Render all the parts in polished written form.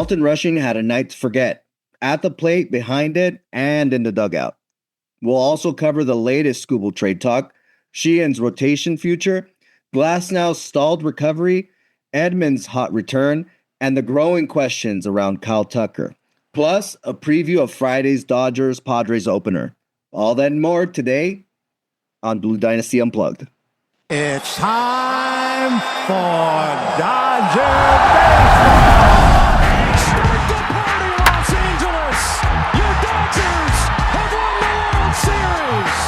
Dalton Rushing had a night to forget at the plate, behind it, and in the dugout. We'll also cover the latest Skubal trade talk, Sheehan's rotation future, Glasnow's stalled recovery, Edman's hot return, and the growing questions around Kyle Tucker. Plus, a preview of Friday's Dodgers-Padres opener. All that and more today on Blue Dynasty Unplugged. It's time for Dodger Baseball! Start the party, Los Angeles! Your Dodgers have won the World Series!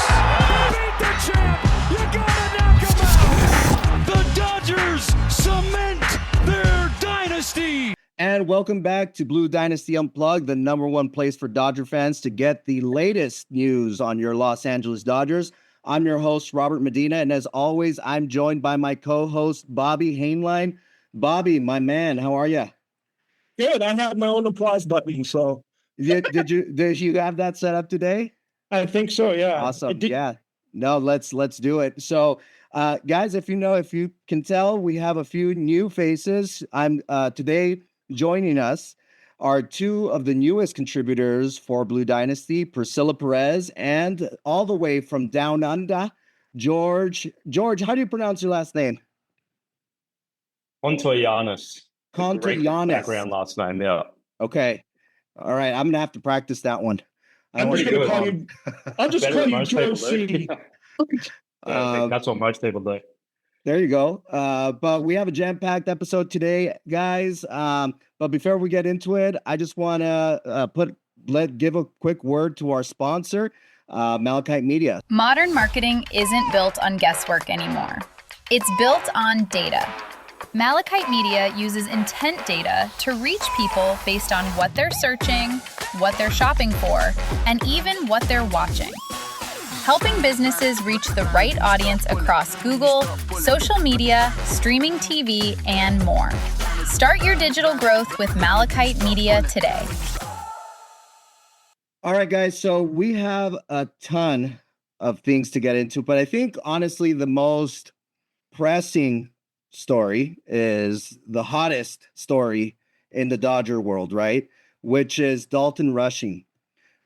Beat the champ! You gotta knock him out! The Dodgers cement their dynasty! And welcome back to Blue Dynasty Unplugged, the number one place for Dodger fans to get the latest news on your Los Angeles Dodgers. I'm your host, Robert Medina, and as always, I'm joined by my co-host, Bobby Hainline. Bobby, my man, how are you? Good. I have my own applause button, so. Did you have that set up today? I think so, yeah. Awesome. Yeah. No, let's do it. So, guys, if you can tell, we have a few new faces. I'm today joining us are two of the newest contributors for Blue Dynasty, Priscilla Perez, and all the way from down under, George. George, how do you pronounce your last name? Contoyannis. Contoyannis. Background last name, yeah. Okay. All right. I'm going to have to practice that one. I'll just call you George C. That's what most people do. There you go. But we have a jam-packed episode today, guys. But before we get into it, I just want to give a quick word to our sponsor, Malachite Media. Modern marketing isn't built on guesswork anymore. It's built on data. Malachite Media uses intent data to reach people based on what they're searching, what they're shopping for, and even what they're watching. Helping businesses reach the right audience across Google, social media, streaming TV, and more. Start your digital growth with Malachite Media today. All right, guys. So we have a ton of things to get into, but I think honestly, the most pressing story is the hottest story in the Dodger world, right? Which is Dalton Rushing.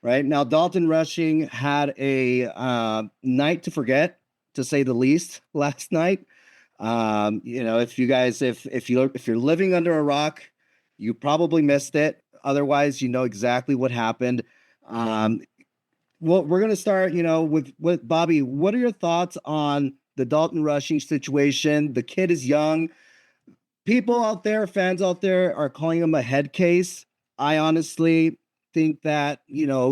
Right now, Dalton Rushing had a night to forget, to say the least, last night. If you're living under a rock, you probably missed it. Otherwise, you know exactly what happened. Well, we're gonna start, with Bobby. What are your thoughts on the Dalton Rushing situation? The kid is young. People out there, fans out there, are calling him a head case. I honestly think that, I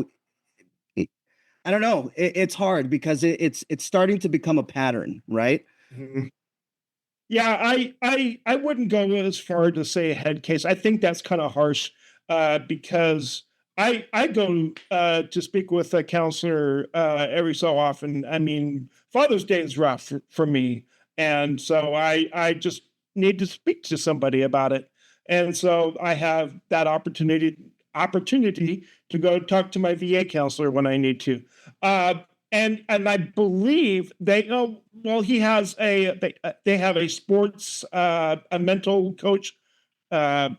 don't know. It's hard because it's starting to become a pattern, right? Mm-hmm. Yeah, I wouldn't go as far to say a head case. I think that's kind of harsh because I go to speak with a counselor every so often. I mean, Father's Day is rough for me, and so I just need to speak to somebody about it. And so I have that opportunity to go talk to my VA counselor when I need to. And I believe they he has they have a sports a mental coach. I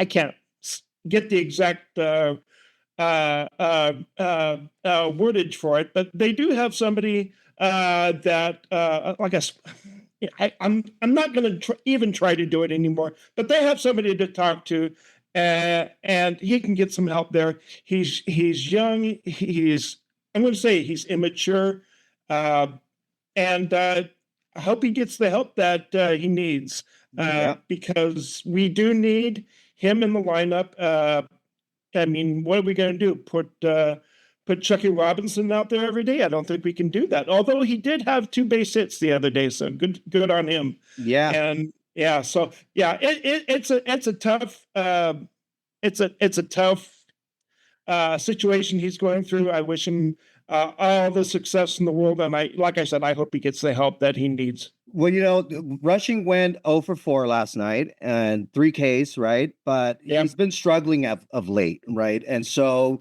can't get the exact wordage for it, but they do have somebody that I guess. I'm not going to even try to do it anymore, but they have somebody to talk to, and he can get some help there. He's young. I'm going to say he's immature, and I hope he gets the help that he needs because we do need him in the lineup. I mean, what are we going to do? Put Chucky Robinson out there every day? I don't think we can do that. Although he did have 2 base hits the other day, so good on him. Yeah, and so it's a tough situation he's going through. I wish him all the success in the world, and like I said, I hope he gets the help that he needs. Well, Rushing went 0 for 4 last night and 3 Ks, right? But he's been struggling of late, right? And so,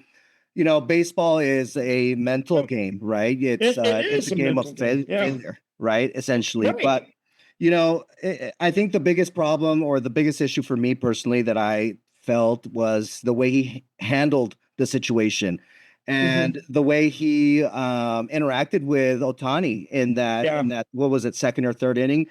baseball is a mental game, right? It's a game of failure, right? Essentially. Right. But, I think the biggest problem or the biggest issue for me personally that I felt was the way he handled the situation and the way he interacted with Ohtani in that what was it, second or third inning?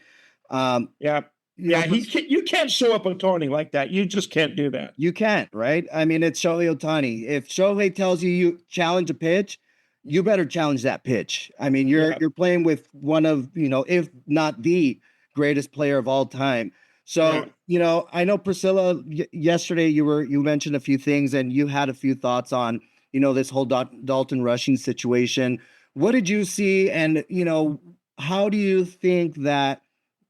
You can't show up Ohtani like that. You just can't do that. You can't, right? I mean, it's Shohei Ohtani. If Shohei tells you challenge a pitch, you better challenge that pitch. I mean, you're playing with one of, if not the greatest player of all time. So, I know Priscilla, yesterday you mentioned a few things and you had a few thoughts on, this whole Dalton Rushing situation. What did you see? And, how do you think that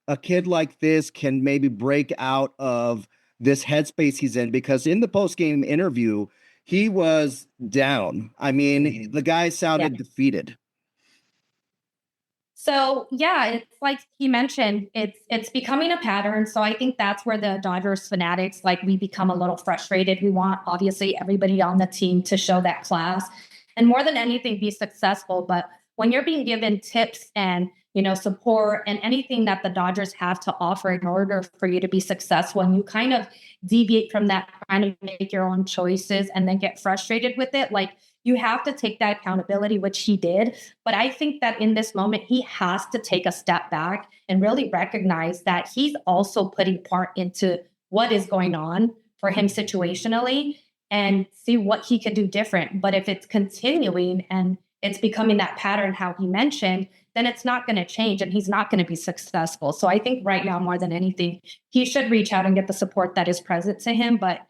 a kid like this can maybe break out of this headspace he's in? Because in the post-game interview, he was down. I mean, the guy sounded defeated. So, it's like he mentioned, it's becoming a pattern. So I think that's where the Dodgers fanatics, we become a little frustrated. We want, obviously, everybody on the team to show that class and more than anything, be successful. But when you're being given tips and, support and anything that the Dodgers have to offer in order for you to be successful, and you kind of deviate from that, trying to make your own choices and then get frustrated with it, you have to take that accountability, which he did. But I think that in this moment, he has to take a step back and really recognize that he's also putting part into what is going on for him situationally and see what he could do different. But if it's continuing and it's becoming that pattern, how he mentioned, then it's not going to change and he's not going to be successful. So I think right now, more than anything, he should reach out and get the support that is present to him, but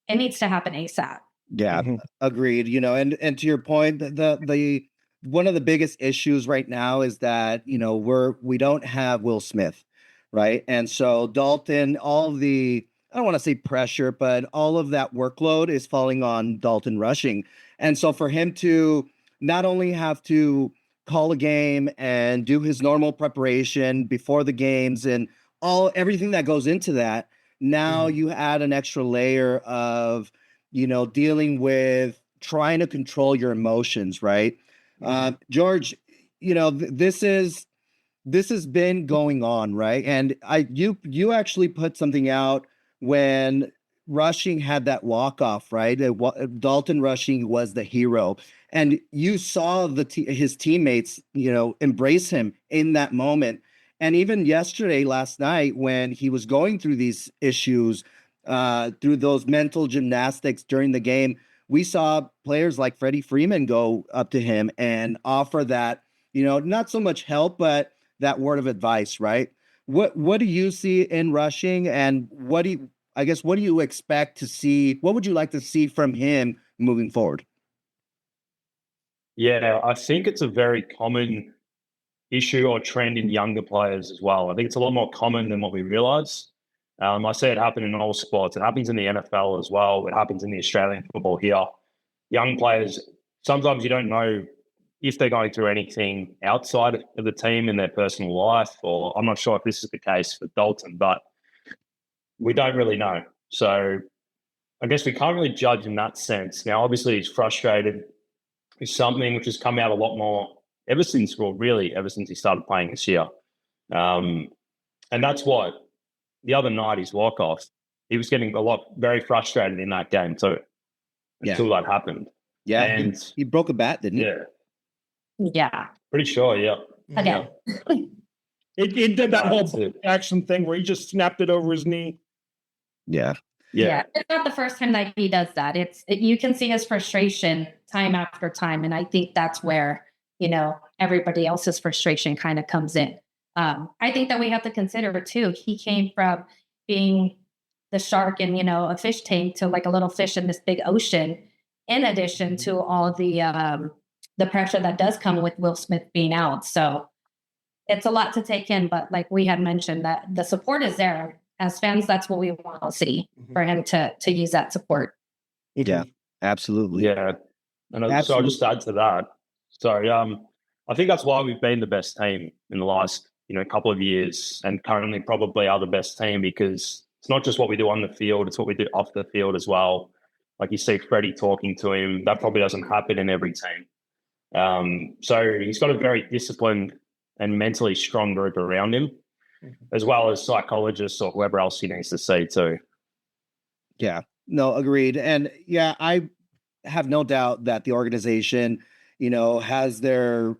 it needs to happen ASAP. Yeah, agreed. And to your point, the one of the biggest issues right now is that, we don't have Will Smith, right? And so Dalton, I don't want to say pressure, but all of that workload is falling on Dalton Rushing. And so for him to not only have to call a game and do his normal preparation before the games and everything that goes into that, now you add an extra layer of dealing with trying to control your emotions, right? George, this has been going on, right? And you actually put something out when Rushing had that walk-off, right? Dalton Rushing was the hero. And you saw his teammates, embrace him in that moment. And even last night, when he was going through these issues, through those mental gymnastics during the game, we saw players like Freddie Freeman go up to him and offer that, not so much help, but that word of advice, right? What do you see in Rushing, and what do you expect to see? What would you like to see from him moving forward? Yeah, I think it's a very common issue or trend in younger players as well. I think it's a lot more common than what we realize. I see it happen in all sports. It happens in the NFL as well. It happens in the Australian football here. Young players, sometimes you don't know if they're going through anything outside of the team in their personal life, or I'm not sure if this is the case for Dalton, but we don't really know. So I guess we can't really judge in that sense. Now, obviously, he's frustrated. It's something which has come out a lot more ever since he started playing this year. And that's what the other night, his walk-off, he was getting very frustrated in that game too, until that happened. Yeah, and he broke a bat, didn't he? Yeah. Pretty sure, yeah. Okay. It did that whole action thing where he just snapped it over his knee. Yeah. It's not the first time that he does that. You can see his frustration time after time. And I think that's where, everybody else's frustration kind of comes in. I think that we have to consider too, he came from being the shark in, a fish tank to like a little fish in this big ocean, in addition to all the pressure that does come with Will Smith being out. So it's a lot to take in, but like we had mentioned, that the support is there. As fans, that's what we want to see, for him to use that support. Yeah, absolutely. Yeah. And so I'll just add to that. Sorry. I think that's why we've been the best team in the last, couple of years, and currently probably are the best team, because it's not just what we do on the field, it's what we do off the field as well. Like you see Freddie talking to him, that probably doesn't happen in every team. So he's got a very disciplined and mentally strong group around him, as well as psychologists or whoever else he needs to see too. Yeah, No, agreed. And yeah, I have no doubt that the organization, has their,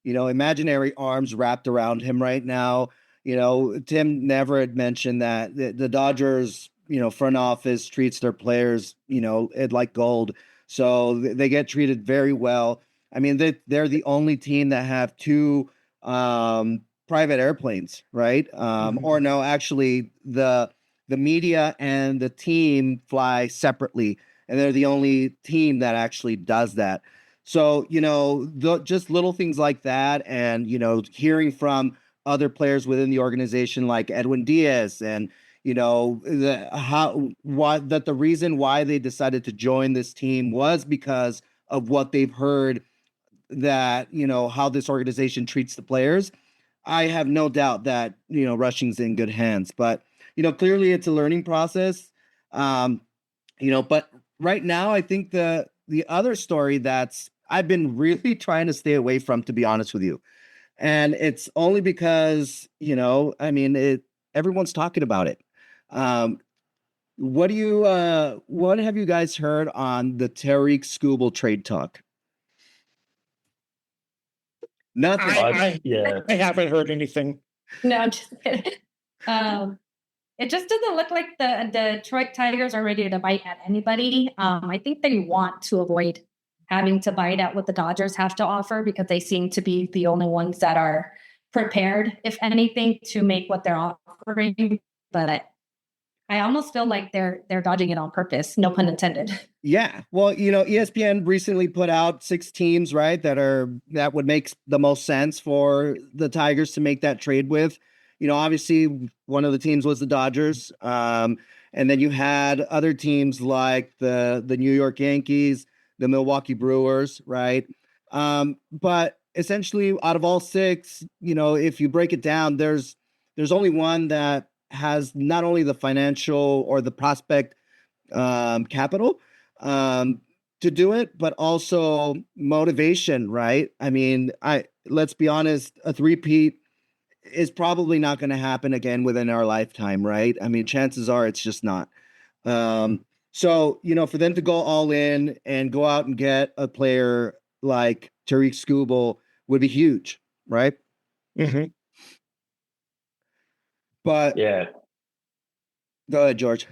imaginary arms wrapped around him right now. Tim never had mentioned that the Dodgers, front office treats their players, like gold. So they get treated very well. I mean, they're the only team that have two private airplanes, right? Or no, actually, the media and the team fly separately, and they're the only team that actually does that. So, just little things like that, and, hearing from other players within the organization like Edwin Diaz, and, the reason why they decided to join this team was because of what they've heard, that, how this organization treats the players. I have no doubt that, Rushing's in good hands, but, clearly it's a learning process. But right now, I think the other story that's I've been really trying to stay away from, to be honest with you, and it's only because, everyone's talking about it. What have you guys heard on the Tarik Skubal trade talk? Nothing. I haven't heard anything. No, I'm just kidding. It just doesn't look like the Detroit Tigers are ready to bite at anybody. I think they want to avoid having to bite at what the Dodgers have to offer, because they seem to be the only ones that are prepared, if anything, to make what they're offering. But I almost feel like they're dodging it on purpose. No pun intended. Yeah. Well, ESPN recently put out 6 teams, right, that would make the most sense for the Tigers to make that trade with. Obviously one of the teams was the Dodgers. And then you had other teams like the New York Yankees, the Milwaukee Brewers, right? But essentially out of all 6, if you break it down, there's only one that has not only the financial or the prospect capital to do it, but also motivation, right? I mean, let's be honest, a three-peat is probably not going to happen again within our lifetime, right? I mean, chances are it's just not. So, for them to go all in and go out and get a player like Tarik Skubal would be huge, right? Mm-hmm. But yeah, go ahead, George.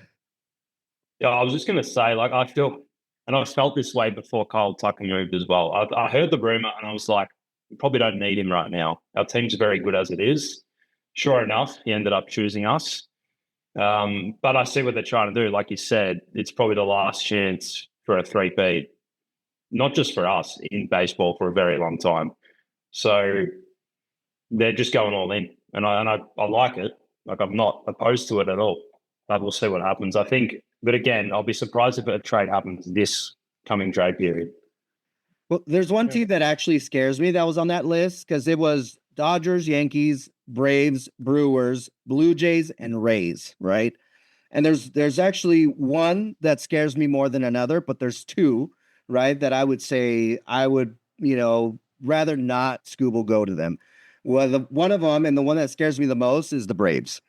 Yeah, I was just going to say, like, I feel, and I've felt this way before Kyle Tucker moved as well. I heard the rumor and I was like, we probably don't need him right now. Our team's very good as it is. Sure enough, he ended up choosing us. But I see what they're trying to do. Like you said, it's probably the last chance for a three-peat, not just for us, in baseball for a very long time. So they're just going all in. And I like it. Like, I'm not opposed to it at all. But we'll see what happens. I think, but again, I'll be surprised if a trade happens this coming trade period. Well, there's one team that actually scares me that was on that list, because it was Dodgers, Yankees, Braves, Brewers, Blue Jays, and Rays, right? And there's actually one that scares me more than another, but there's 2, right, that I would say I would, rather not Skubal go to them. Well, one of them, and the one that scares me the most, is the Braves.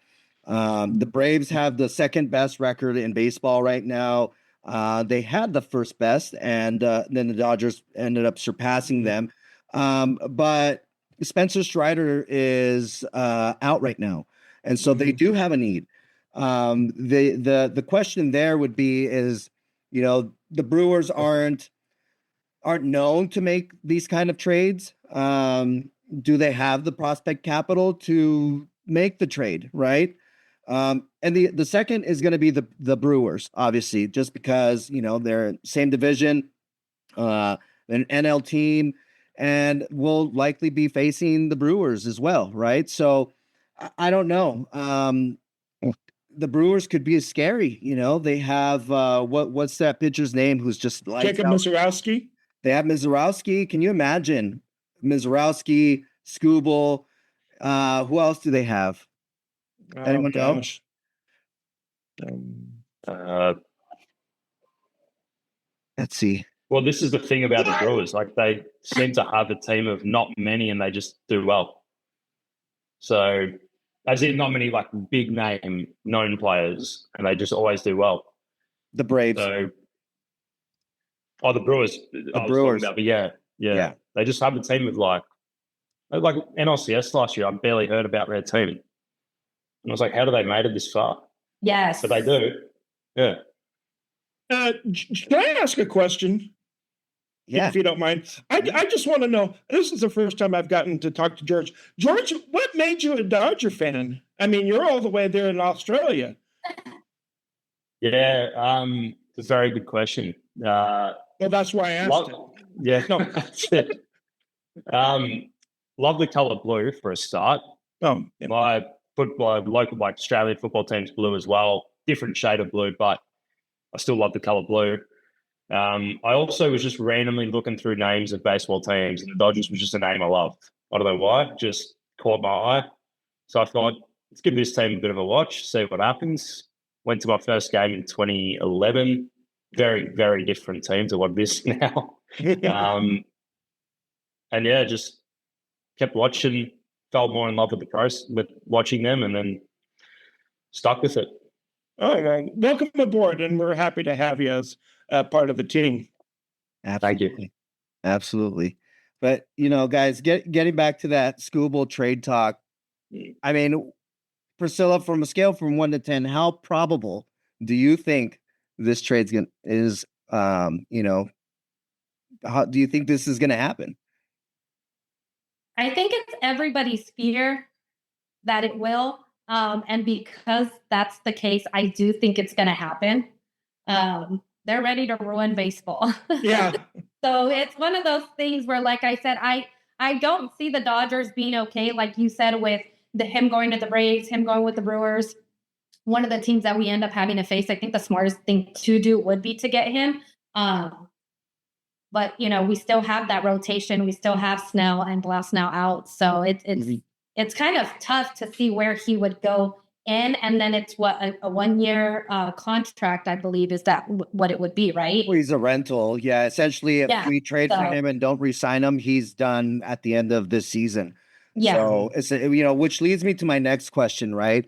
The Braves have the second best record in baseball right now. They had the first best, and then the Dodgers ended up surpassing them. But Spencer Strider is out right now, and so they do have a need. The question there would be is, the Brewers aren't known to make these kind of trades. Do they have the prospect capital to make the trade, right? And the second is going to be the Brewers, obviously, just because, they're same division, an NL team, and will likely be facing the Brewers as well, right? So I don't know. The Brewers could be scary. They have what's that pitcher's name who's just like Jacob Mizorowski. They have Mizorowski. Can you imagine Mizorowski, Skubal? Who else do they have? Anyone know? Let's see. Well, this is the thing about the Brewers. Like, they seem to have a team of not many, and they just do well. So, as in not many, like, big name known players, and they just always do well. The Braves. So, the Brewers. The Brewers. But yeah. They just have a team with like NLCS last year. I barely heard about their team. And I was like, how do they made it this far? Yes. But they do. Yeah. Can I ask a question? Yeah. If you don't mind. I just want to know, this is the first time I've gotten to talk to George. George, what made you a Dodger fan? I mean, you're all the way there in Australia. Yeah, it's a very good question. Well, that's why I asked it. Yeah, no, that's it. Love the colour blue for a start. Oh, yeah. My local Australian football team's blue as well. Different shade of blue, but I still love the colour blue. I also was just randomly looking through names of baseball teams, and the Dodgers was just a name I loved. I don't know why, just caught my eye. So I thought, let's give this team a bit of a watch, see what happens. Went to my first game in 2011. Very, very different team to what it is now. And yeah, just kept watching, fell more in love with the process, with watching them, and then stuck with it. All right. Welcome aboard, and we're happy to have you as part of the team. Absolutely. Thank you. Absolutely. But, guys, getting back to that Skubal trade talk, I mean, Priscilla, from a scale from 1 to 10, how probable do you think this trade is, how do you think this is going to happen? I think it's everybody's fear that it will. And because that's the case, I do think it's going to happen. They're ready to ruin baseball. Yeah. So it's one of those things where, like I said, I don't see the Dodgers being okay, like you said, with him going to the Braves, him going with the Brewers. One of the teams that we end up having to face, I think the smartest thing to do would be to get him. But, we still have that rotation. We still have Snell and Glasnow out. So it's kind of tough to see where he would go in. And then it's a 1-year contract, I believe, is that what it would be, right? Well, he's a rental. Yeah. Essentially, if we trade for him and don't re-sign him, he's done at the end of this season. Yeah. So it's which leads me to my next question, right?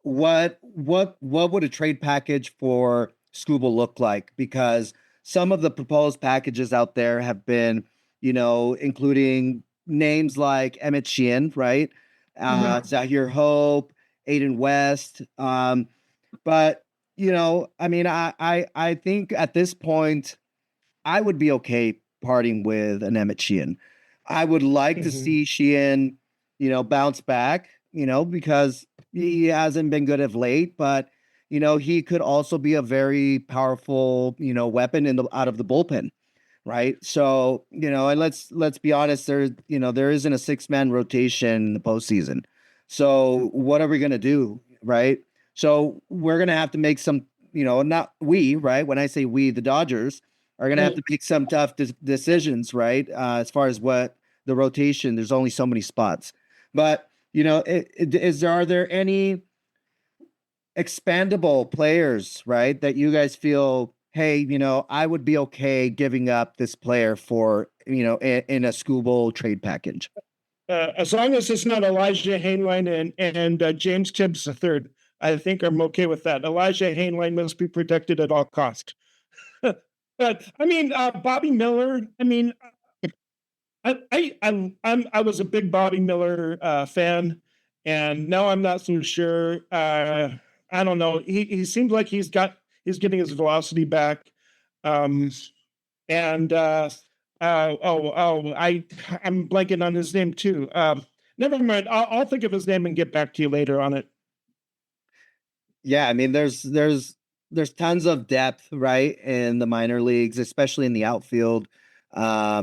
What would a trade package for Skubal look like? Because some of the proposed packages out there have been, including names like Emmet Sheehan, right? Zahir Hope, Aiden West. But, I mean, I think at this point, I would be okay parting with an Emmet Sheehan. I would like to see Sheehan, bounce back, because he hasn't been good of late, but, he could also be a very powerful, weapon out of the bullpen. Right. So, and let's be honest, there isn't a 6-man rotation in the postseason. So what are we going to do? Right. So we're going to have to make some, not we, right. When I say we, the Dodgers are going to have to make some tough decisions, right. As far as what the rotation, there's only so many spots, but, are there any expandable players, right, that you guys feel, hey, I would be okay giving up this player for, in a Skubal trade package? As long as it's not Elijah Hainline and James Tibbs III, I think I'm okay with that. Elijah Hainline must be protected at all costs. But I mean, Bobby Miller. I mean, I was a big Bobby Miller fan, and now I'm not so sure. I don't know. He seems like he's getting his velocity back. I'm blanking on his name too. Never mind. I'll think of his name and get back to you later on it. Yeah, I mean, there's tons of depth, right, in the minor leagues, especially in the outfield,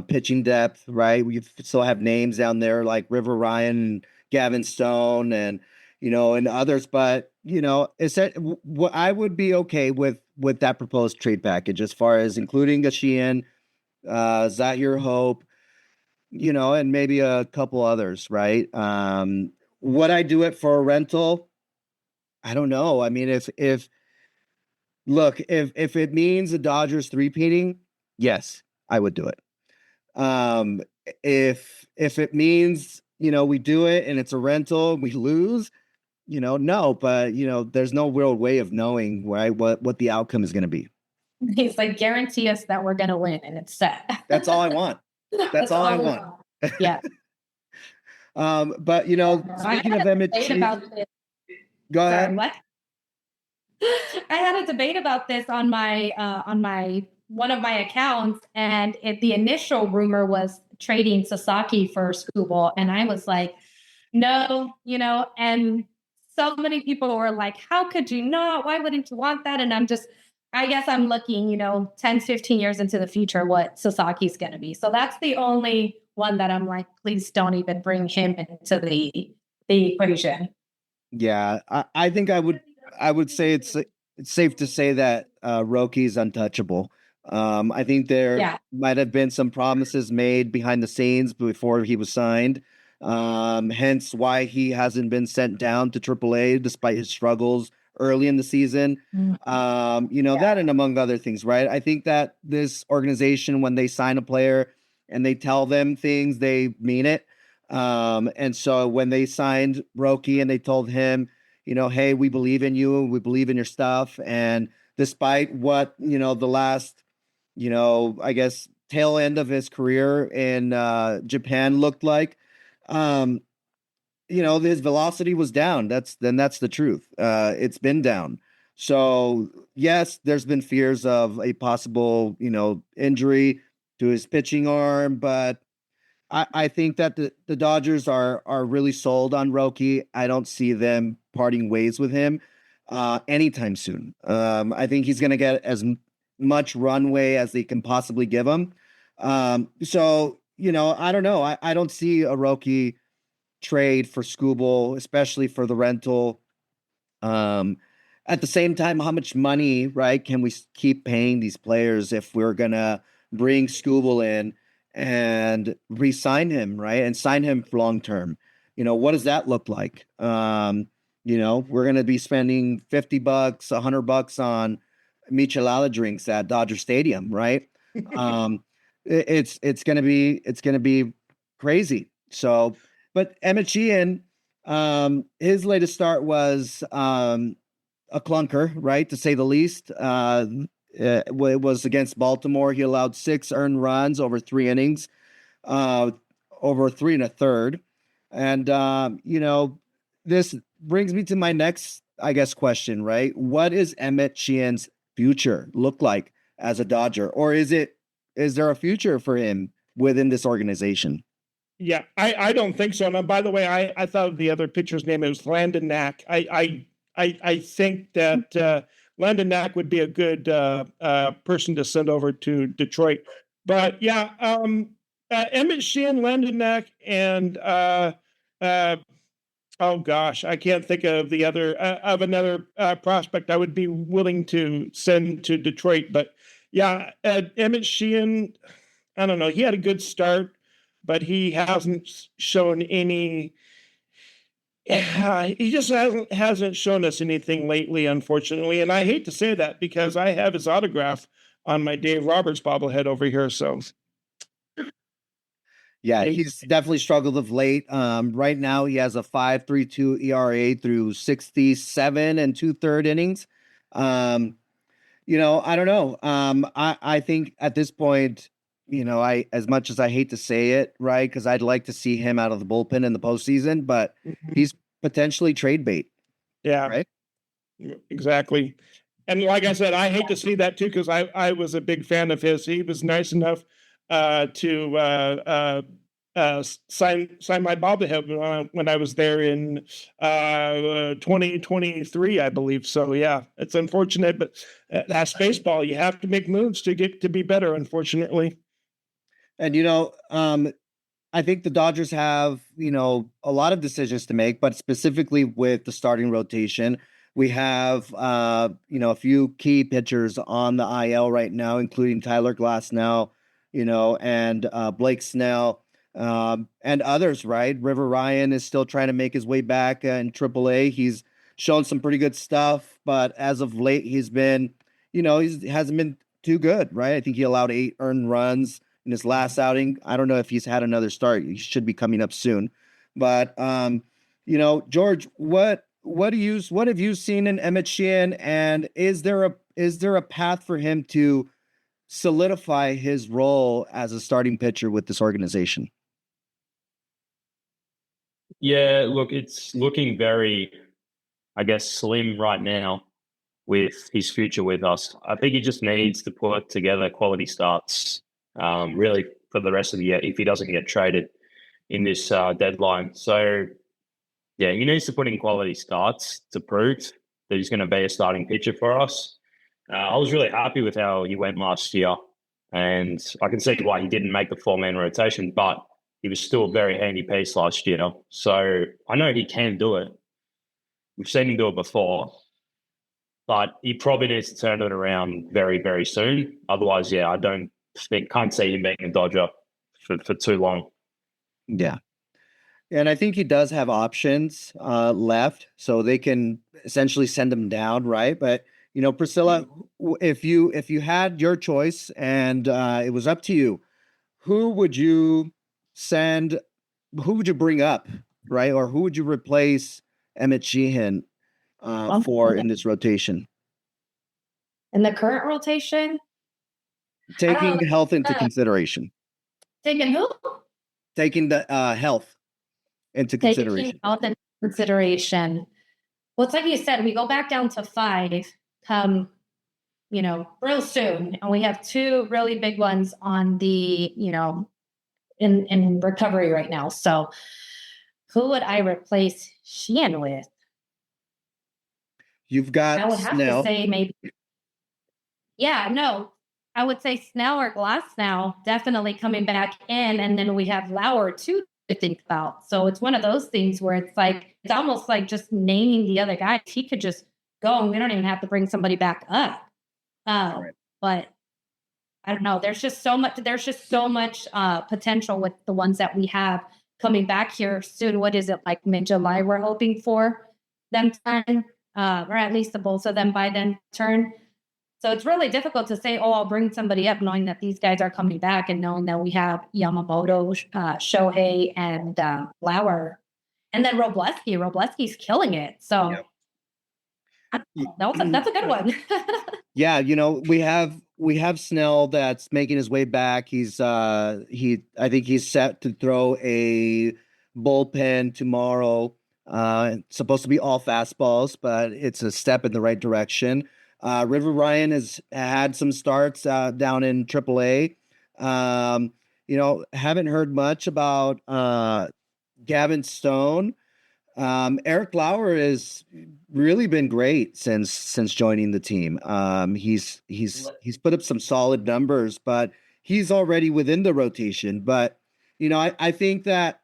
pitching depth, right? We still have names down there like River Ryan, and Gavin Stone, and and others, but I would be okay with that proposed trade package as far as including a Sheehan, Zahir Hope, and maybe a couple others, right? Would I do it for a rental? I don't know. I mean, if it means the Dodgers three-peating, yes, I would do it. If it means, we do it and it's a rental, we lose, no, but there's no real way of knowing, right, what the outcome is going to be. He's like, guarantee us that we're going to win, and it's set. That's all I want. That's all I want. Yeah. But speaking of Emmet Sheehan, go ahead. Sorry, what? I had a debate about this on my one of my accounts, and the initial rumor was trading Sasaki for Skubal, and I was like, no, and so many people were like, how could you not? Why wouldn't you want that? And I guess I'm looking, 10, 15 years into the future, what Sasaki's going to be. So that's the only one that I'm like, please don't even bring him into the equation. Yeah, I think I would say it's safe to say that Roki's untouchable. I think there might have been some promises made behind the scenes before he was signed. Hence why he hasn't been sent down to AAA despite his struggles early in the season. That and among other things, right? I think that this organization, when they sign a player and they tell them things, they mean it. And so when they signed Roki and they told him, hey, we believe in you, we believe in your stuff. And despite what, the last, I guess, tail end of his career in Japan looked like, his velocity was down. That's the truth. It's been down. So yes, there's been fears of a possible, injury to his pitching arm, but I think that the Dodgers are really sold on Roki. I don't see them parting ways with him anytime soon. I think he's going to get as much runway as they can possibly give him. So, I don't know. I don't see a Roki trade for Skubal, especially for the rental. At the same time, how much money, right, can we keep paying these players if we're going to bring Skubal in and re-sign him, right? And sign him for long term. What does that look like? We're going to be spending $50, $100 on Michelada drinks at Dodger Stadium, right? It's going to be crazy. So, but Emmet Sheehan, his latest start was a clunker, right, to say the least. It was against Baltimore. He allowed 6 earned runs over 3 innings, over 3 1/3. And, this brings me to my next, I guess, question, right? What is Emmet Sheehan's future look like as a Dodger? Or is there a future for him within this organization? Yeah, I don't think so. And by the way, I thought the other pitcher's name was Landon Knack. I think that Landon Knack would be a good person to send over to Detroit. But yeah, Emmet Sheehan, Landon Knack, and oh gosh, I can't think of the other of another prospect I would be willing to send to Detroit. But yeah, Emmet Sheehan, I don't know. He had a good start, but he hasn't shown any. He just hasn't shown us anything lately, unfortunately. And I hate to say that because I have his autograph on my Dave Roberts bobblehead over here. So, yeah, he's definitely struggled of late. Right now, he has a 5.32 ERA through 67 and 2/3 innings. I don't know. I think at this point, as much as I hate to say it, right, because I'd like to see him out of the bullpen in the postseason, but he's potentially trade bait. Yeah, right. Exactly. And like I said, I hate to see that too, because I was a big fan of his. He was nice enough to sign my bobblehead when I was there in 2023, I believe. So yeah, it's unfortunate, but that's baseball. You have to make moves to get to be better, unfortunately. And, I think the Dodgers have, a lot of decisions to make, but specifically with the starting rotation, we have, a few key pitchers on the IL right now, including Tyler Glasnow, and Blake Snell, and others, right? River Ryan is still trying to make his way back in AAA. He's shown some pretty good stuff, but as of late, he's been, he hasn't been too good, right? I think he allowed 8 earned runs in his last outing. I don't know if he's had another start. He should be coming up soon. But George, what have you seen in Emmet Sheehan, and is there is there a path for him to solidify his role as a starting pitcher with this organization? Yeah, look, it's looking very, I guess, slim right now with his future with us. I think he just needs to put together quality starts, really for the rest of the year if he doesn't get traded in this deadline. So, yeah, he needs to put in quality starts to prove that he's going to be a starting pitcher for us. I was really happy with how he went last year, and I can see why he didn't make the 4-man rotation, but he was still a very handy piece last year. So I know he can do it. We've seen him do it before, but he probably needs to turn it around very, very soon. Otherwise, yeah, I can't see him being a Dodger for too long. Yeah. And I think he does have options left, so they can essentially send him down, right? But Priscilla, if you had your choice and it was up to you, who would you send? Who would you bring up, right? Or who would you replace Emmet Sheehan for in this rotation? In the current rotation, Taking health into consideration. taking who? Taking the health into consideration. Taking health into consideration. Well, it's like you said, we go back down to 5 come, real soon. And we have 2 really big ones on the, in recovery right now. So who would I replace Sheehan with? You've got I would have Snell. to say maybe. Yeah, no. I would say Snell or Glasnow definitely coming back in. And then we have Lauer too to think about. So it's one of those things where it's almost like just naming the other guys. He could just go and we don't even have to bring somebody back up. Right. But I don't know. There's just so much potential with the ones that we have coming back here soon. What is it, like mid-July we're hoping for them turn, or at least the both of them by then turn. So it's really difficult to say, I'll bring somebody up knowing that these guys are coming back and knowing that we have Yamamoto, Shohei, and Lauer. And then Robleski. Robleski's killing it. So that's a good one. Yeah, we have Snell that's making his way back. I think he's set to throw a bullpen tomorrow. It's supposed to be all fastballs, but it's a step in the right direction. River Ryan has had some starts down in AAA. Haven't heard much about Gavin Stone. Eric Lauer has really been great since joining the team. He's put up some solid numbers, but he's already within the rotation. But I think that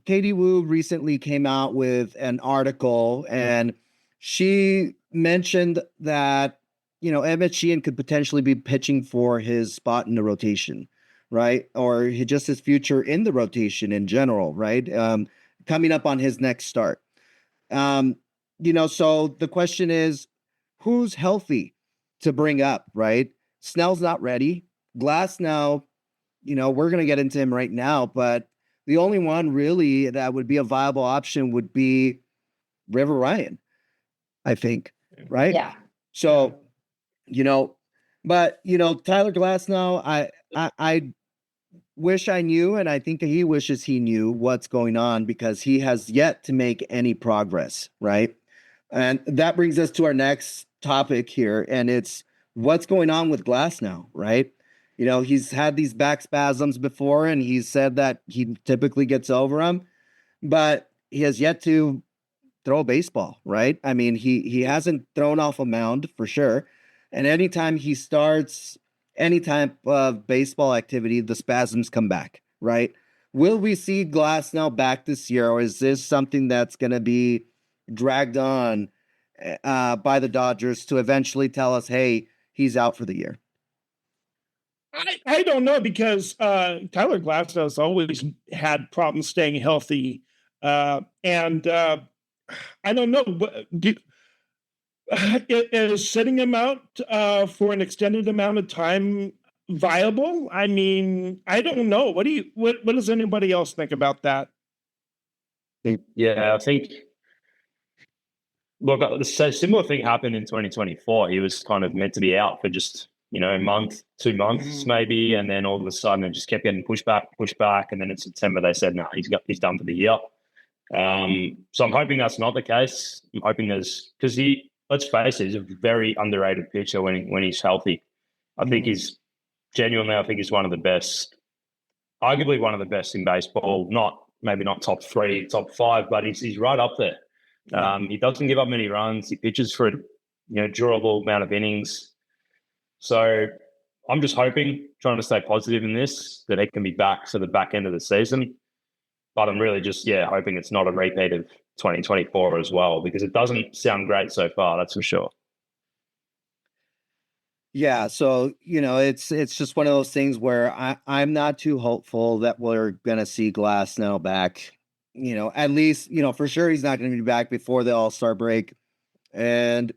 Katie Wu recently came out with an article, and she mentioned that Emmet Sheehan could potentially be pitching for his spot in the rotation, right? Or just his future in the rotation in general, right? Coming up on his next start. So the question is, who's healthy to bring up, right? Snell's not ready. Glasnow, we're going to get into him right now, but the only one really that would be a viable option would be River Ryan, I think, right? Yeah. So, but Tyler Glasnow, I wish I knew, and I think he wishes he knew what's going on because he has yet to make any progress, right? And that brings us to our next topic here, and it's what's going on with Glasnow, right? He's had these back spasms before, and he's said that he typically gets over them, but he has yet to throw a baseball, right? I mean, he hasn't thrown off a mound for sure, and anytime he starts any type of baseball activity, the spasms come back, right? Will we see Glasnow back this year, or is this something that's going to be dragged on by the Dodgers to eventually tell us, hey, he's out for the year? I don't know, because Tyler Glasnow's always had problems staying healthy. And I don't know. Is sitting him out for an extended amount of time viable? I mean, I don't know. What does anybody else think about that? Yeah, I think Look, the similar thing happened in 2024. He was kind of meant to be out for just, a month, 2 months maybe. And then all of a sudden it just kept getting pushed back. And then in September, they said, no, he's done for the year. So I'm hoping that's not the case. I'm hoping because let's face it, he's a very underrated pitcher when he's healthy. I think he's one of the best, arguably one of the best in baseball. Maybe not top 3, top 5, but he's right up there. He doesn't give up many runs. He pitches for a durable amount of innings. So I'm just trying to stay positive in this, that he can be back for the back end of the season. But I'm really just, hoping it's not a repeat of 2024 as well, because it doesn't sound great so far, that's for sure. Yeah, so, it's just one of those things where I'm not too hopeful that we're going to see Glasnow back. At least, for sure he's not going to be back before the All-Star break. And,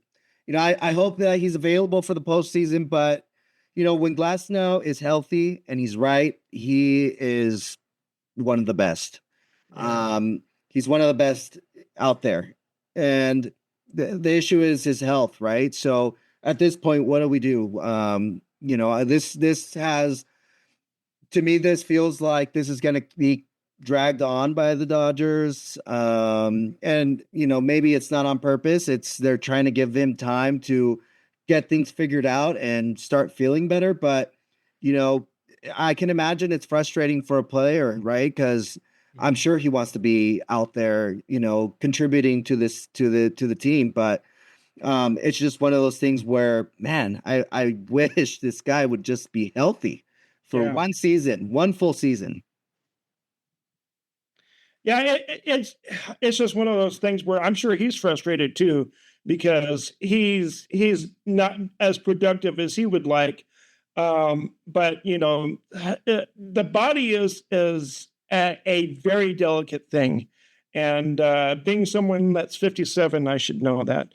I hope that he's available for the postseason. But, when Glasnow is healthy and he's right, he is one of the best. He's one of the best out there. And the issue is his health, right? So at this point, what do we do? This has, to me, this feels like this is going to be dragged on by the Dodgers. And, maybe it's not on purpose. They're trying to give him time to get things figured out and start feeling better. But, I can imagine it's frustrating for a player, right? Because I'm sure he wants to be out there, contributing to the team. But it's just one of those things where, man, I wish this guy would just be healthy for one full season. Yeah, it's just one of those things where I'm sure he's frustrated too, because he's not as productive as he would like. But the body is a very delicate thing. And being someone that's 57, I should know that.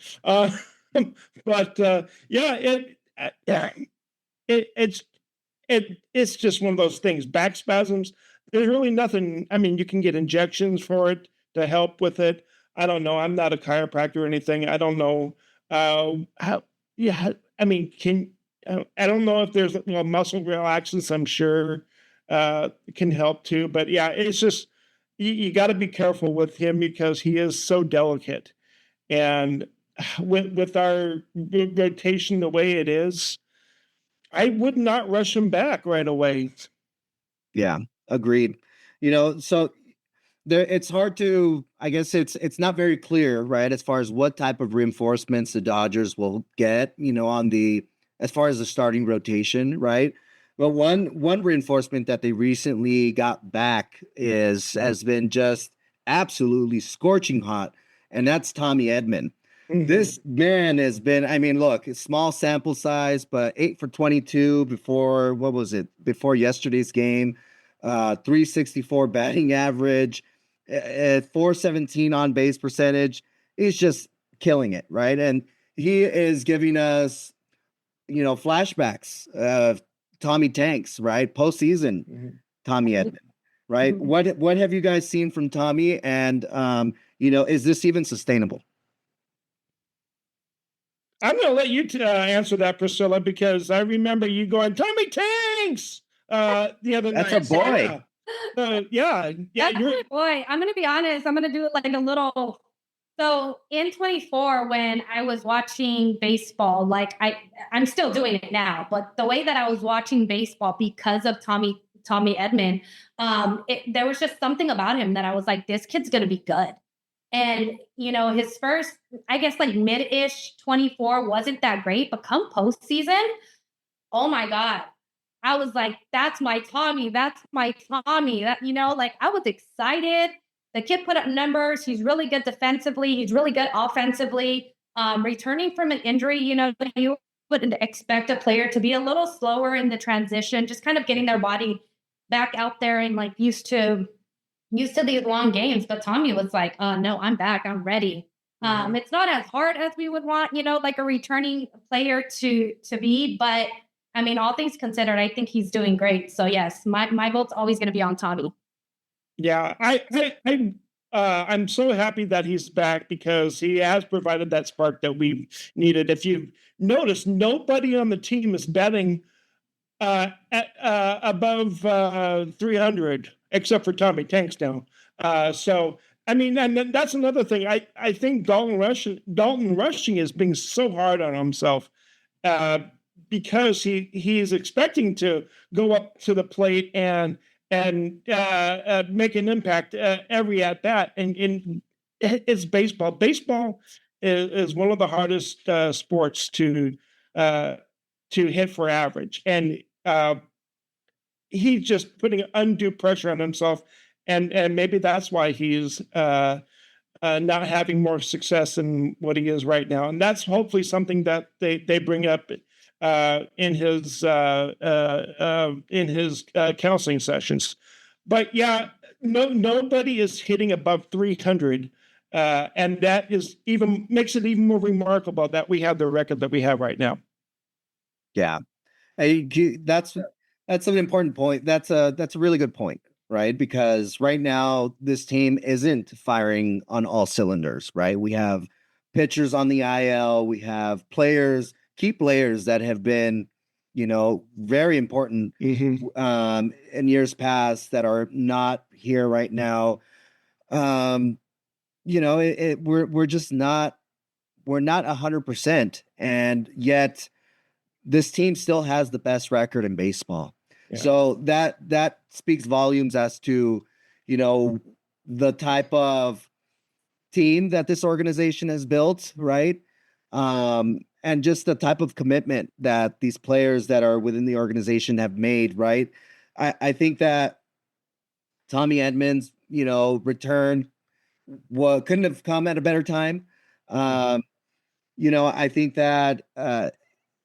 It's just one of those things. Back spasms. There's really nothing. I mean, you can get injections for it to help with it. I don't know. I'm not a chiropractor or anything. I don't know how. Yeah. I mean, I don't know if there's muscle relaxants. I'm sure can help too. But yeah, it's just. You got to be careful with him because he is so delicate. And with our rotation the way it is, I would not rush him back right away. Yeah, agreed. So there, it's hard to, I guess it's not very clear, right, as far as what type of reinforcements the Dodgers will get, as far as the starting rotation, right? But one reinforcement that they recently got back has been just absolutely scorching hot, and that's Tommy Edman. Mm-hmm. This man has been, look, it's small sample size, but 8 for 22 before yesterday's game, 364 batting average, 417 on base percentage. He's just killing it, right? And he is giving us, flashbacks of Tommy Tanks, right? Postseason, Tommy Edman, right? Mm-hmm. What have you guys seen from Tommy? And, is this even sustainable? I'm going to let you answer that, Priscilla, because I remember you going, Tommy Tanks, the other night. That's a boy. Yeah. That's my boy. I'm going to be honest. I'm going to do it like a little... So in 24, when I was watching baseball, like I'm still doing it now, but the way that I was watching baseball because of Tommy Edman, there was just something about him that I was like, this kid's going to be good. And, his first, I guess like mid-ish 24 wasn't that great, but come postseason, oh my God. I was like, that's my Tommy. That, I was excited. The kid put up numbers. He's really good defensively. He's really good offensively. Returning from an injury, you would expect a player to be a little slower in the transition, just kind of getting their body back out there and like used to these long games. But Tommy was like, no, I'm back. I'm ready. It's not as hard as we would want, like a returning player to be. But all things considered, I think he's doing great. So yes, my vote's always going to be on Tommy. Yeah, I'm so happy that he's back because he has provided that spark that we needed. If you notice, nobody on the team is betting above 300 except for Tommy Tanks now. So I mean, and then that's another thing. I think Dalton Rushing is being so hard on himself because he is expecting to go up to the plate and make an impact every at bat. And it's baseball. Baseball is one of the hardest sports to hit for average, and he's just putting undue pressure on himself, and maybe that's why he's not having more success than what he is right now. And that's hopefully something that they bring up in his counseling sessions. But yeah, nobody is hitting above 300, and that makes it even more remarkable that we have the record that we have right now. Yeah, that's an important point. That's a really good point, right? Because right now this team isn't firing on all cylinders, right? We have pitchers on the IL, we have key players that have been, very important in years past that are not here right now. We're just not 100%, and yet this team still has the best record in baseball. Yeah. So that speaks volumes as to, the type of team that this organization has built, right? And just the type of commitment that these players that are within the organization have made, right? I think that Tommy Edman's, return couldn't have come at a better time. I think that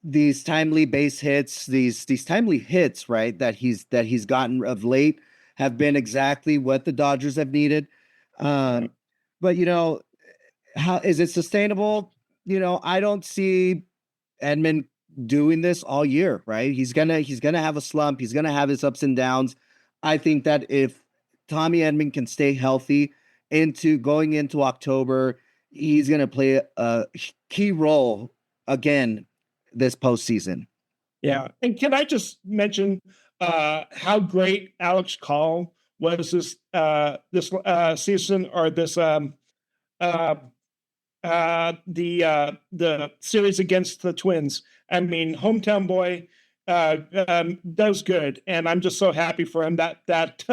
these timely base hits, these timely hits, right, that he's gotten of late have been exactly what the Dodgers have needed. But how is it sustainable? I don't see Edman doing this all year, right? He's gonna have a slump. He's gonna have his ups and downs. I think that if Tommy Edman can stay healthy going into October, he's gonna play a key role again this postseason. Yeah, and can I just mention how great Alex Call was this season, or this the series against the Twins. I mean, hometown boy does good, and I'm just so happy for him. That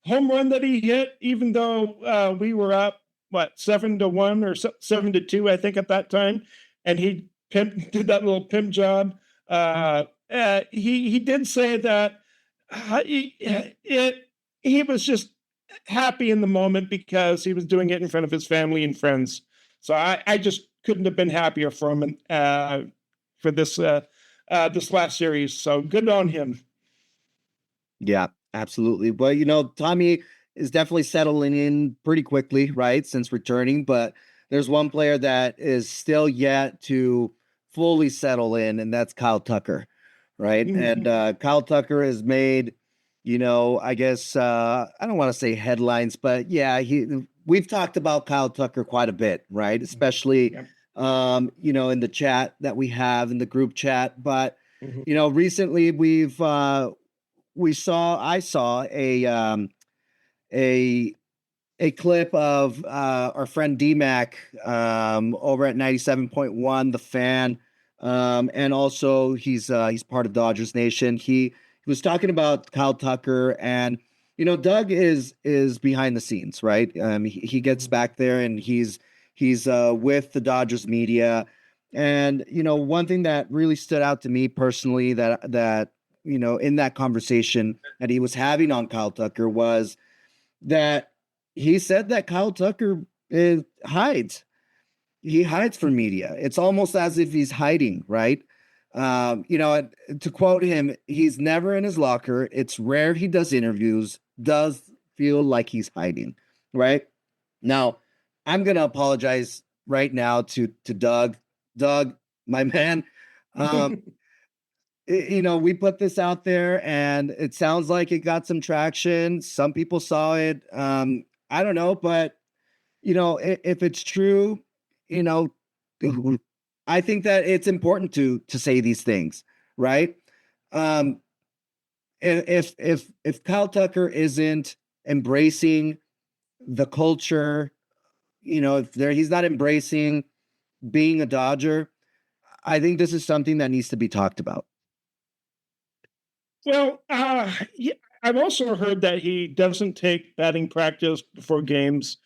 home run that he hit, even though we were up 7-1 or 7-2, I think at that time, and he did that little pimp job. He did say that he was just happy in the moment because he was doing it in front of his family and friends. So I just couldn't have been happier for him for this last series. So good on him. Yeah, absolutely. But Tommy is definitely settling in pretty quickly, right, since returning. But there's one player that is still yet to fully settle in, and that's Kyle Tucker, right? Mm-hmm. And Kyle Tucker has made, I guess I don't want to say headlines, but yeah, we've talked about Kyle Tucker quite a bit, right? Especially, in the chat that we have in the group chat. But recently I saw a clip of our friend D-Mac over at 97.1, The Fan, and also he's part of Dodgers Nation. He was talking about Kyle Tucker, and Doug is behind the scenes, right? He gets back there and he's with the Dodgers media, and one thing that really stood out to me personally that in that conversation that he was having on Kyle Tucker was that he said that Kyle Tucker hides. He hides from media. It's almost as if he's hiding, right? To quote him, he's never in his locker. It's rare he does interviews. Does feel like he's hiding, right? Now, I'm going to apologize right now to Doug. Doug, my man, we put this out there and it sounds like it got some traction. Some people saw it. I don't know, but if it's true, I think that it's important to say these things, right? If Kyle Tucker isn't embracing the culture, if he's not embracing being a Dodger, I think this is something that needs to be talked about. Well, I've also heard that he doesn't take batting practice before games,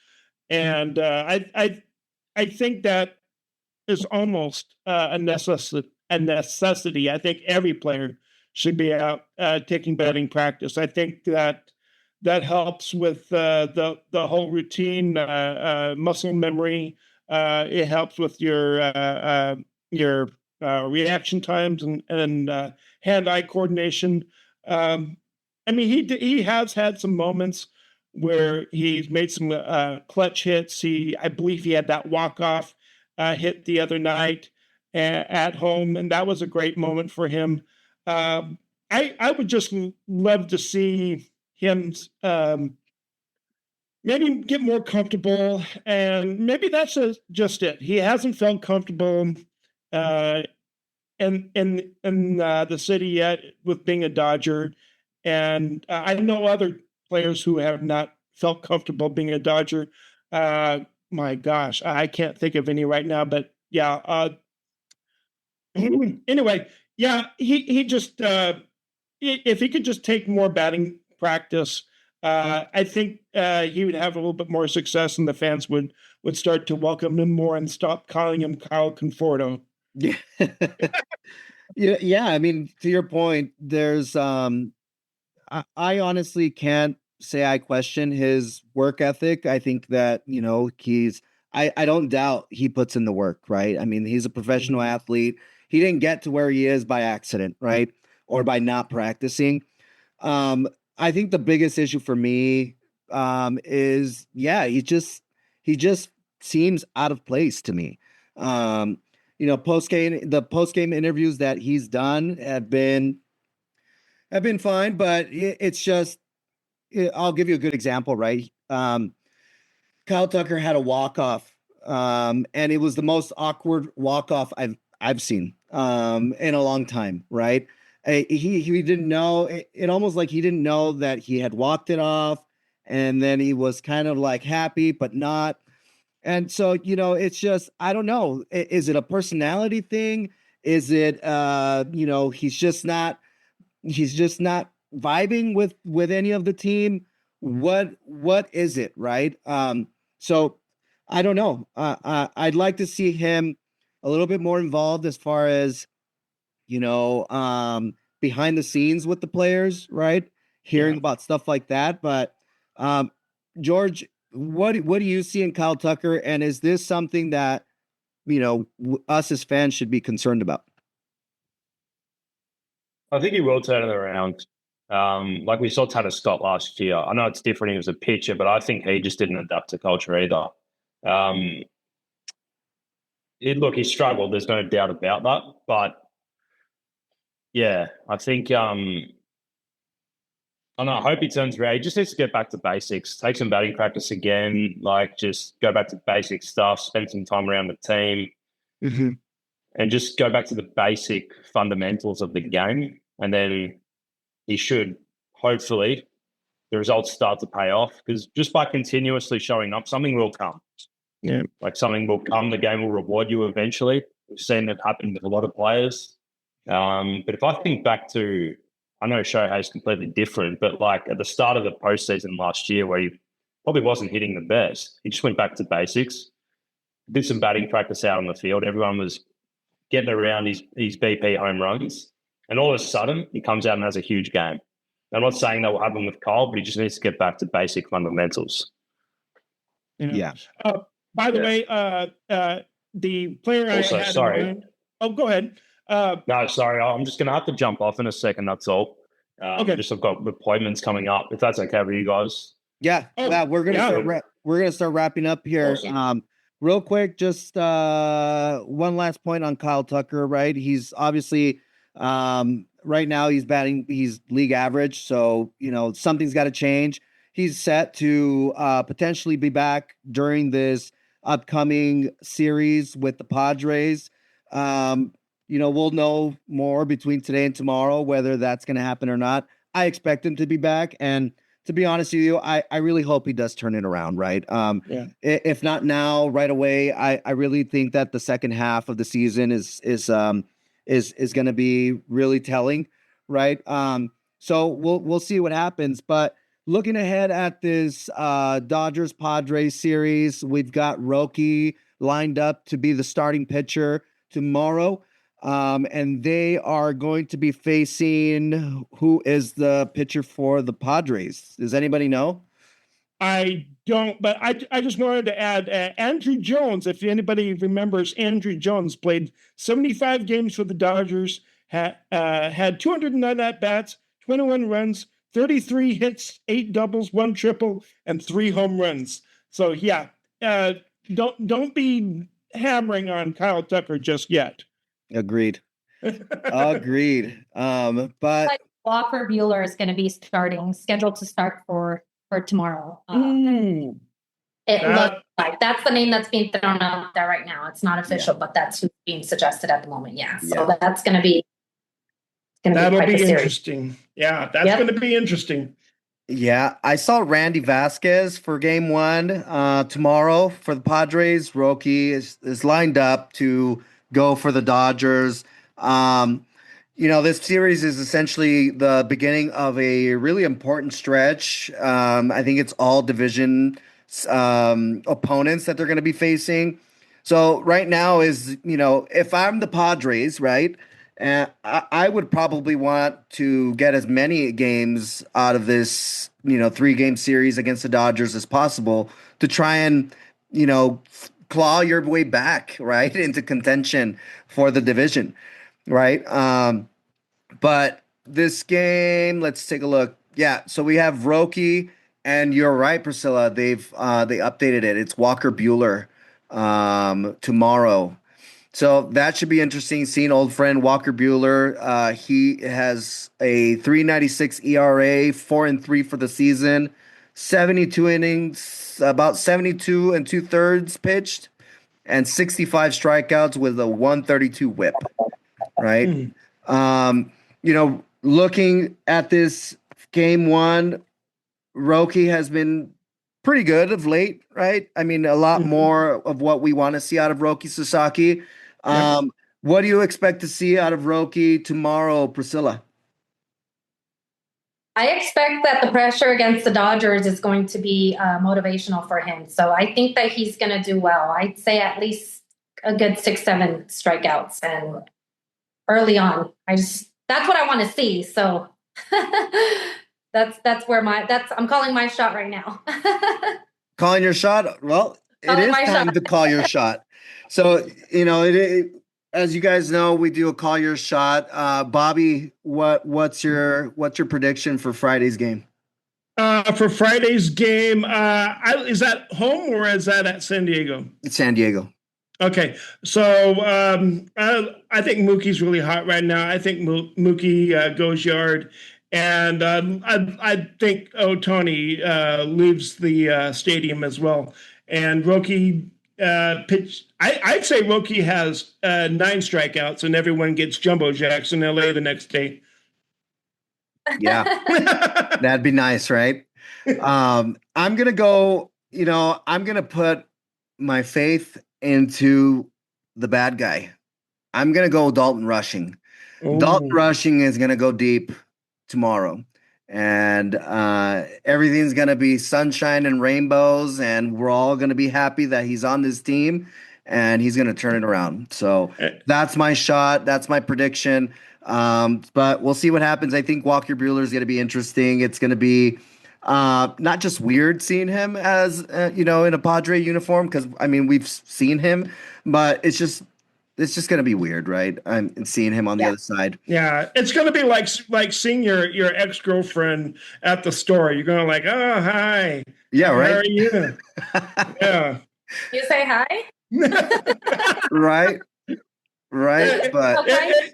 and I think that is almost a necessity. I think every player should be out taking batting practice. I think that helps with the whole routine, muscle memory. It helps with your reaction times and hand-eye coordination. He has had some moments where he's made some clutch hits. I believe he had that walk-off hit the other night at home, and that was a great moment for him. I would just love to see him maybe get more comfortable, and maybe that's just it. He hasn't felt comfortable in the city yet with being a Dodger, and I know other players who have not felt comfortable being a Dodger. My gosh, I can't think of any right now, but yeah. Anyway, yeah, he just if he could just take more batting practice, I think he would have a little bit more success, and the fans would start to welcome him more and stop calling him Kyle Conforto. Yeah. Yeah. I mean, to your point, there's I honestly can't say I question his work ethic. I think that, I don't doubt he puts in the work, right? I mean, he's a professional athlete. He didn't get to where he is by accident, right? Or by not practicing. I think the biggest issue for me is, he just seems out of place to me. The post-game interviews that he's done have been fine, but it's just, I'll give you a good example, right? Kyle Tucker had a walk-off, and it was the most awkward walk-off I've seen in a long time, right? He didn't know, it almost like he didn't know that he had walked it off, and then he was kind of like happy, but not. And so, it's just, I don't know. Is it a personality thing? Is it, he's just not vibing with any of the team? What is it, right? So I don't know. I'd like to see him a little bit more involved as far as, behind the scenes with the players, right? Hearing about stuff like that. But George, what do you see in Kyle Tucker? And is this something that, us as fans should be concerned about? I think he will turn it around. Like we saw Tarik Skubal last year. I know it's different. He was a pitcher, but I think he just didn't adapt to culture either. He struggled. There's no doubt about that. But yeah, I think I hope he turns around. He just needs to get back to basics, take some batting practice again, just go back to basic stuff, spend some time around the team, and just go back to the basic fundamentals of the game. And then he should, hopefully, the results start to pay off, because just by continuously showing up, something will come. Yeah. Something will come. The game will reward you eventually. We've seen it happen with a lot of players. But if I think back to, I know Shohei is completely different, but at the start of the postseason last year, where he probably wasn't hitting the best, he just went back to basics, did some batting practice out on the field. Everyone was getting around his BP home runs. And all of a sudden, he comes out and has a huge game. I'm not saying that will happen with Kyle, but he just needs to get back to basic fundamentals. Yeah. By the way, the player also, I had sorry. in mind. Oh, go ahead. No, sorry. I'm just going to have to jump off in a second. That's all. Okay. I've got appointments coming up. If that's okay with you guys. Yeah. We're gonna start wrapping up here. Awesome. Real quick, just one last point on Kyle Tucker. Right, he's obviously right now he's league average. So something's got to change. he's set to potentially be back during this upcoming series with the Padres. We'll know more between today and tomorrow whether that's going to happen or not. I expect him to be back, and to be honest with you, I really hope he does turn it around, right? If not now, right away, I really think that the second half of the season is going to be really telling, right? So we'll see what happens. But looking ahead at this Dodgers Padres series, we've got Roki lined up to be the starting pitcher tomorrow. And they are going to be facing who is the pitcher for the Padres? Does anybody know? I don't, but I just wanted to add Andrew Jones. If anybody remembers, Andrew Jones played 75 games for the Dodgers, had 209 at-bats, 21 runs, 33 hits, 8 doubles, 1 triple, and 3 home runs. So yeah, don't be hammering on Kyle Tucker just yet. Agreed. Agreed. But Walker Buehler is going to be scheduled to start for tomorrow. It looks like that's the name that's being thrown out there right now. It's not official, but that's who's being suggested at the moment. Yeah. So that's going to be. That'll be interesting. Yeah, that's going to be interesting. Yeah, I saw Randy Vasquez for game 1 tomorrow for the Padres. Roki is lined up to go for the Dodgers. This series is essentially the beginning of a really important stretch. I think it's all division opponents that they're going to be facing. So right now is, if I'm the Padres, right, I would probably want to get as many games out of this, 3-game series against the Dodgers as possible to try and, claw your way back, right, into contention for the division, right? But this game, let's take a look. Yeah, so we have Roki, and you're right, Priscilla. They updated it. It's Walker Buehler tomorrow. So that should be interesting. Seeing old friend Walker Buehler. He has a 3.96 ERA, 4-3 for the season, 72 innings, about 72 2/3 pitched, and 65 strikeouts with a 132 whip. Right. Looking at this game 1, Roki has been pretty good of late, right? I mean, a lot more of what we want to see out of Roki Sasaki. What do you expect to see out of Roki tomorrow, Priscilla? I expect that the pressure against the Dodgers is going to be motivational for him. So I think that he's going to do well. I'd say at least a good 6-7 strikeouts, and early on, that's what I want to see. So that's where I'm calling my shot right now. Calling your shot? Well, it is time to call your shot. So, as you guys know, we do a call your shot. Bobby, what's your prediction for Friday's game? For Friday's game, is that home or is that at San Diego? It's San Diego. Okay, so I think Mookie's really hot right now. I think Mookie goes yard, and I think Ohtani leaves the stadium as well. And Roki pitch. I'd say Roki has 9 strikeouts, and everyone gets jumbo jacks in LA the next day. Yeah, that'd be nice, right? I'm gonna go. I'm gonna put my faith into the bad guy. I'm gonna go Dalton Rushing. Ooh. Dalton Rushing is gonna go deep tomorrow, and everything's gonna be sunshine and rainbows, and we're all gonna be happy that he's on this team, and he's gonna turn it around. So that's my shot. That's my prediction. But we'll see what happens. I think Walker Buehler is gonna be interesting. It's gonna be not just weird seeing him as in a Padre uniform, because I mean we've seen him, but it's just going to be weird, right? And seeing him on the other side. Yeah, it's going to be like seeing your ex-girlfriend at the store. You're going to like, oh, hi. Yeah, right. How are you? Yeah. You say hi? Right. right? But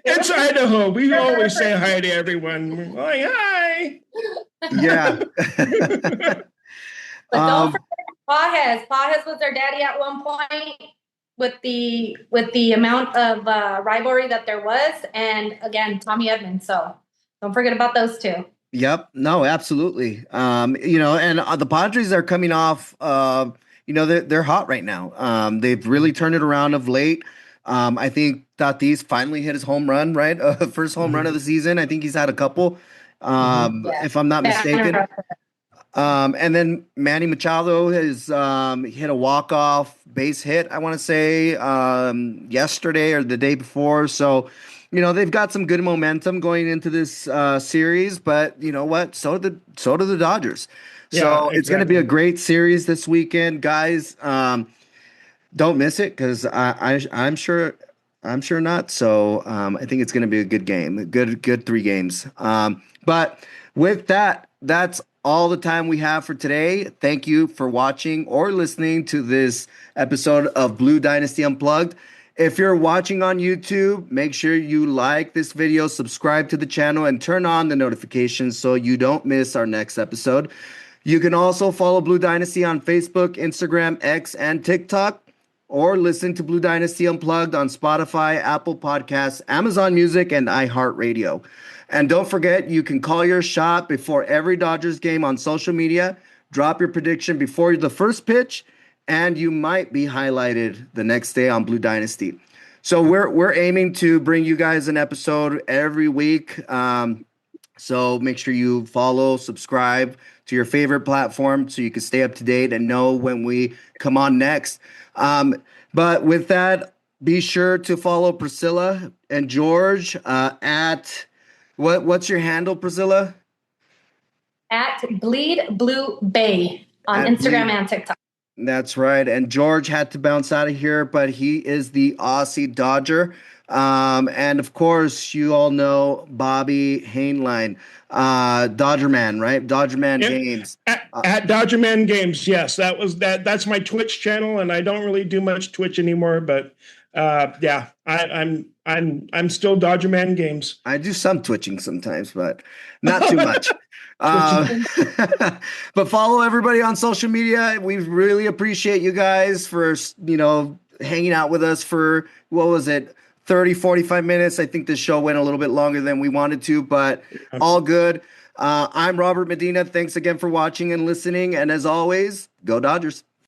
It's Idaho. We always say hi to everyone. We're like, hi. yeah. But don't forget Pajes. Pajes was their daddy at one point with the amount of rivalry that there was. And again, Tommy Edman. So don't forget about those two. Yep. No, absolutely. And the Padres are coming off, they're hot right now. They've really turned it around of late. I think Tatis finally hit his home run, right? First home run of the season. I think he's had a couple, if I'm not mistaken. And then Manny Machado has hit a walk-off base hit, I want to say, yesterday or the day before. So, they've got some good momentum going into this series, but you know what? So do the Dodgers. So it's going to be a great series this weekend, guys. Don't miss it because I'm sure not. So I think it's going to be a good game, a good 3 games. But with that, that's all the time we have for today. Thank you for watching or listening to this episode of Blue Dynasty Unplugged. If you're watching on YouTube, make sure you like this video, subscribe to the channel, and turn on the notifications so you don't miss our next episode. You can also follow Blue Dynasty on Facebook, Instagram, X, and TikTok, or listen to Blue Dynasty Unplugged on Spotify, Apple Podcasts, Amazon Music, and iHeartRadio. And don't forget, you can call your shot before every Dodgers game on social media, drop your prediction before the first pitch, and you might be highlighted the next day on Blue Dynasty. So we're aiming to bring you guys an episode every week. So make sure you follow, subscribe to your favorite platform so you can stay up to date and know when we come on next. But with that, be sure to follow Priscilla and George at what's your handle, Priscilla? At Bleed Blue Bay on Instagram and TikTok. That's right. And George had to bounce out of here, but he is the Aussie Dodger. And of course, you all know Bobby Hainline, Dodger Man, right? Dodger Man Games. At Dodger Man Games, yes. That's my Twitch channel, and I don't really do much Twitch anymore, but I'm still Dodger Man Games. I do some twitching sometimes, but not too much. But follow everybody on social media. We really appreciate you guys for, hanging out with us for, 30, 45 minutes. I think this show went a little bit longer than we wanted to, but all good. I'm Robert Medina. Thanks again for watching and listening. And as always, go Dodgers.